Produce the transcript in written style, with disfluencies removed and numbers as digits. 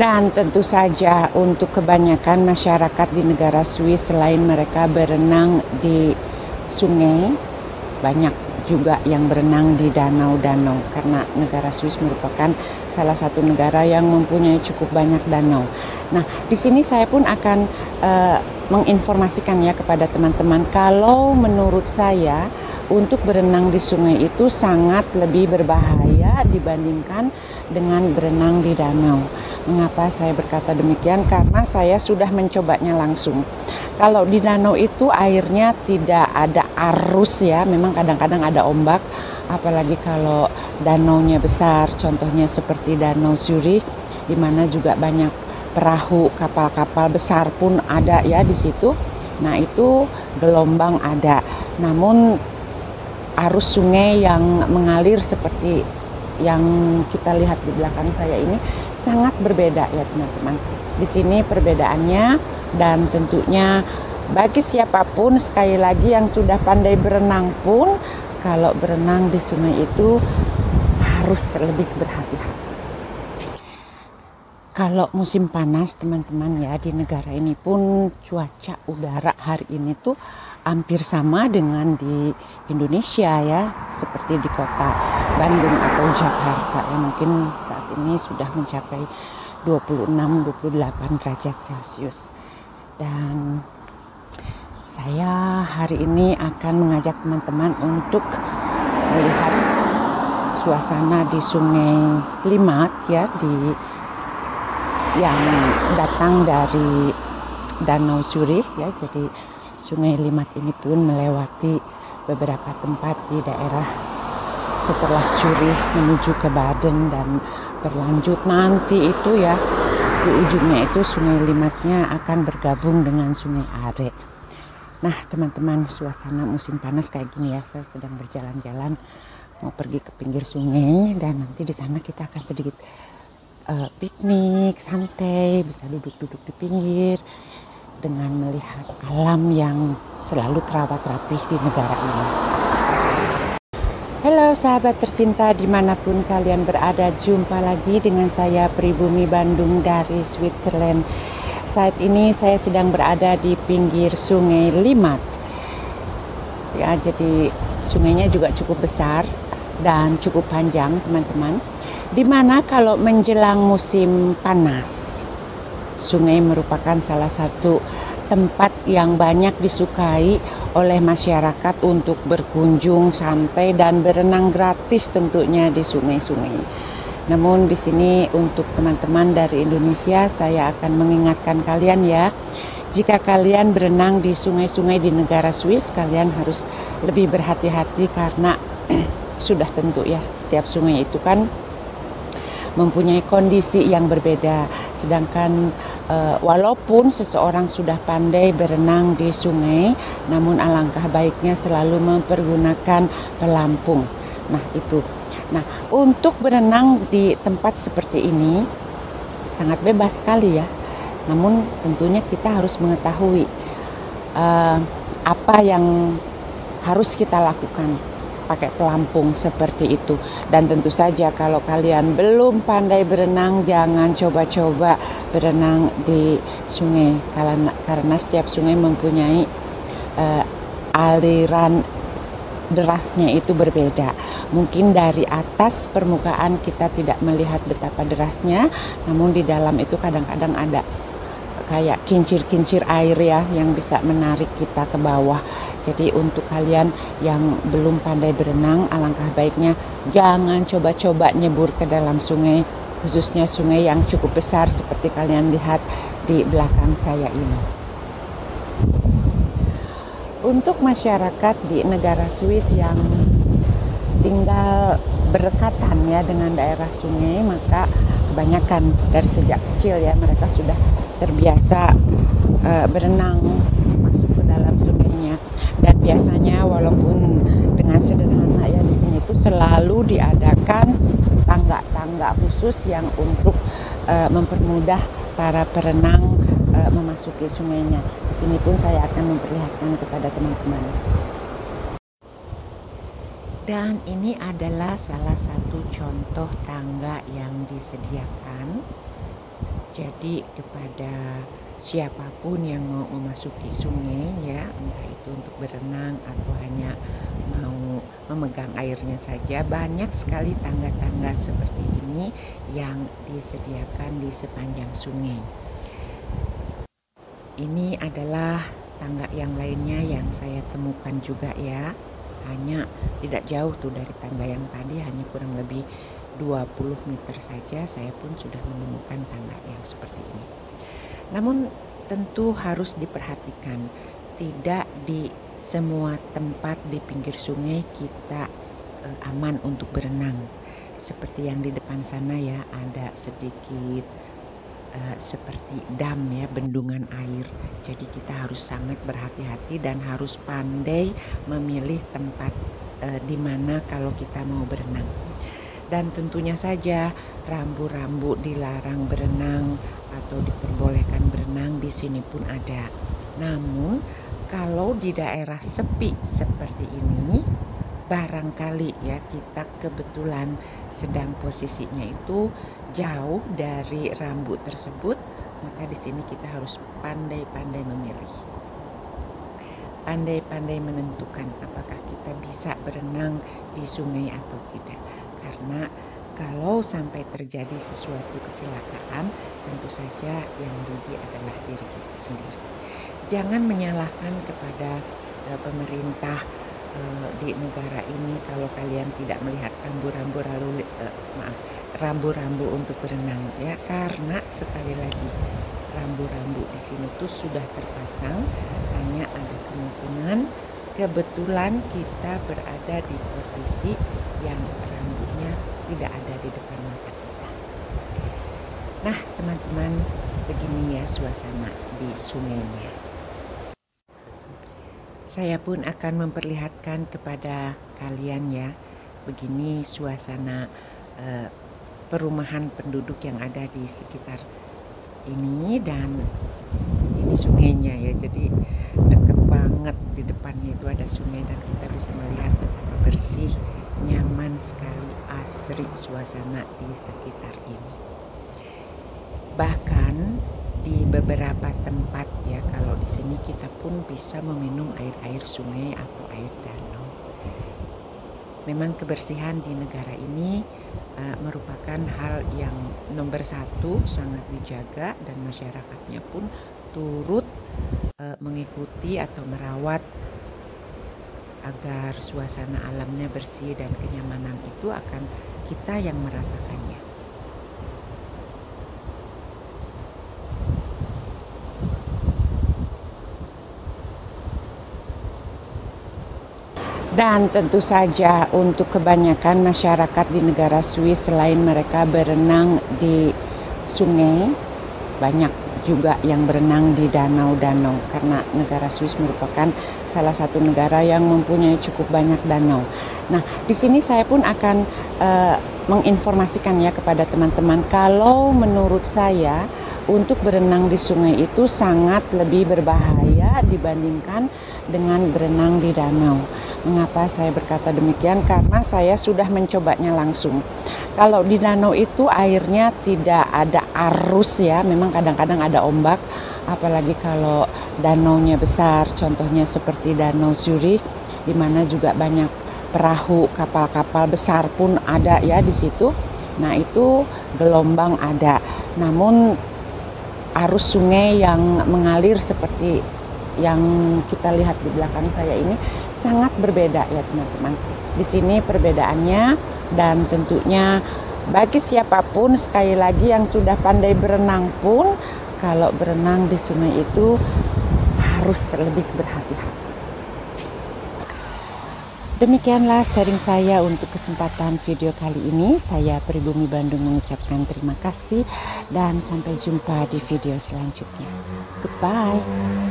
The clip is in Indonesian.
Dan tentu saja untuk kebanyakan masyarakat di negara Swiss, selain mereka berenang di sungai, banyak juga yang berenang di danau-danau karena negara Swiss merupakan salah satu negara yang mempunyai cukup banyak danau. Nah, di sini saya pun akan menginformasikan ya kepada teman-teman kalau menurut saya untuk berenang di sungai itu sangat lebih berbahaya dibandingkan dengan berenang di danau. Mengapa saya berkata demikian? Karena saya sudah mencobanya langsung. Kalau di danau itu airnya tidak ada arus ya, memang kadang-kadang ada ombak, apalagi kalau danaunya besar, contohnya seperti Danau Zurich, di mana juga banyak perahu, kapal-kapal besar pun ada ya di situ. Nah, itu gelombang ada. Namun arus sungai yang mengalir seperti yang kita lihat di belakang saya ini sangat berbeda ya teman-teman. Di sini perbedaannya, dan tentunya bagi siapapun sekali lagi yang sudah pandai berenang pun, kalau berenang di sungai itu harus lebih berhati-hati. Kalau musim panas teman-teman ya, di negara ini pun cuaca udara hari ini tuh hampir sama dengan di Indonesia ya, seperti di kota Bandung atau Jakarta ya, mungkin saat ini sudah mencapai 26-28 derajat Celcius. Dan saya hari ini akan mengajak teman-teman untuk melihat suasana di Sungai Limmat ya, yang datang dari Danau Zurich ya. Jadi Sungai Limmat ini pun melewati beberapa tempat di daerah setelah Zurich menuju ke Baden, dan berlanjut nanti itu ya di ujungnya itu Sungai Limmatnya akan bergabung dengan Sungai Are. Nah teman-teman, suasana musim panas kayak gini ya, saya sedang berjalan-jalan mau pergi ke pinggir sungai, dan nanti di sana kita akan sedikit piknik, santai, bisa duduk-duduk di pinggir dengan melihat alam yang selalu terawat rapih di negara ini. Halo sahabat tercinta dimanapun kalian berada, jumpa lagi dengan saya Pribumi Bandung dari Switzerland. Saat ini saya sedang berada di pinggir Sungai Limmat. Ya, jadi sungainya juga cukup besar dan cukup panjang teman-teman. Dimana kalau menjelang musim panas, sungai merupakan salah satu tempat yang banyak disukai oleh masyarakat untuk berkunjung, santai, dan berenang gratis tentunya di sungai-sungai. Namun di sini untuk teman-teman dari Indonesia, saya akan mengingatkan kalian ya, jika kalian berenang di sungai-sungai di negara Swiss, kalian harus lebih berhati-hati karena sudah tentu ya, setiap sungai itu kan mempunyai kondisi yang berbeda. Sedangkan walaupun seseorang sudah pandai berenang di sungai, namun alangkah baiknya selalu mempergunakan pelampung. Nah itu. Nah, untuk berenang di tempat seperti ini sangat bebas sekali ya. Namun tentunya kita harus mengetahui apa yang harus kita lakukan pakai pelampung seperti itu. Dan tentu saja kalau kalian belum pandai berenang, jangan coba-coba berenang di sungai karena setiap sungai mempunyai aliran derasnya itu berbeda. Mungkin dari atas permukaan kita tidak melihat betapa derasnya, namun di dalam itu kadang-kadang ada kayak kincir-kincir air ya yang bisa menarik kita ke bawah. Jadi untuk kalian yang belum pandai berenang, alangkah baiknya jangan coba-coba nyebur ke dalam sungai, khususnya sungai yang cukup besar seperti kalian lihat di belakang saya ini. Untuk masyarakat di negara Swiss yang tinggal berdekatan ya dengan daerah sungai, maka kebanyakan dari sejak kecil ya mereka sudah terbiasa berenang masuk ke dalam sungainya. Dan biasanya walaupun dengan sederhana ya, di sini itu selalu diadakan tangga-tangga khusus yang untuk mempermudah para perenang memasuki sungainya. Di sini pun saya akan memperlihatkan kepada teman-teman. Dan ini adalah salah satu contoh tangga yang disediakan Jadi kepada siapapun yang mau memasuki sungai ya, entah itu untuk berenang atau hanya mau memegang airnya saja, banyak sekali tangga-tangga seperti ini yang disediakan di sepanjang sungai. Ini adalah tangga yang lainnya yang saya temukan juga ya. Hanya tidak jauh tuh dari tangga yang tadi, hanya kurang lebih 20 meter saja saya pun sudah menemukan tangga yang seperti ini. Namun tentu harus diperhatikan, tidak di semua tempat di pinggir sungai kita aman untuk berenang. Seperti yang di depan sana ya, ada sedikit seperti dam ya, bendungan air. Jadi kita harus sangat berhati-hati dan harus pandai memilih tempat di mana kalau kita mau berenang. Dan tentunya saja rambu-rambu dilarang berenang atau diperbolehkan berenang di sini pun ada. Namun kalau di daerah sepi seperti ini, barangkali ya kita kebetulan sedang posisinya itu jauh dari rambu tersebut, maka di sini kita harus pandai-pandai memilih. Pandai-pandai menentukan apakah kita bisa berenang di sungai atau tidak. Karena kalau sampai terjadi sesuatu kecelakaan, tentu saja yang rugi adalah diri kita sendiri. Jangan menyalahkan kepada pemerintah di negara ini kalau kalian tidak melihat rambu-rambu untuk berenang ya, karena sekali lagi rambu-rambu di sini tuh sudah terpasang, hanya ada kemungkinan kebetulan kita berada di posisi yang rambunya tidak ada di depan mata kita. Nah teman-teman, begini ya suasana di sungainya. Saya pun akan memperlihatkan kepada kalian ya, begini suasana perumahan penduduk yang ada di sekitar ini, dan ini sungainya ya, jadi dekat banget di depannya itu ada sungai dan kita bisa melihat betapa bersih, nyaman sekali, asri suasana di sekitar ini. Bahkan di beberapa tempat ya, kalau di sini kita pun bisa meminum air sungai atau air danau. Memang kebersihan di negara ini merupakan hal yang nomor satu, sangat dijaga, dan masyarakatnya pun turut mengikuti atau merawat agar suasana alamnya bersih dan kenyamanan itu akan kita yang merasakannya. Dan tentu saja untuk kebanyakan masyarakat di negara Swiss, selain mereka berenang di sungai, banyak juga yang berenang di danau-danau, karena negara Swiss merupakan salah satu negara yang mempunyai cukup banyak danau. Nah, di sini saya pun akan menginformasikan ya kepada teman-teman, kalau menurut saya untuk berenang di sungai itu sangat lebih berbahaya dibandingkan dengan berenang di danau. Mengapa saya berkata demikian? Karena saya sudah mencobanya langsung. Kalau di danau itu airnya tidak ada arus ya, memang kadang-kadang ada ombak, apalagi kalau danaunya besar, contohnya seperti Danau Zurich, di mana juga banyak perahu, kapal-kapal besar pun ada ya di situ. Nah, itu gelombang ada. Namun arus sungai yang mengalir seperti yang kita lihat di belakang saya ini sangat berbeda ya teman-teman. Di sini perbedaannya, dan tentunya bagi siapapun, sekali lagi yang sudah pandai berenang pun, kalau berenang di sungai itu harus lebih berhati-hati. Demikianlah sharing saya untuk kesempatan video kali ini. Saya Pribumi Bandung mengucapkan terima kasih dan sampai jumpa di video selanjutnya. Goodbye.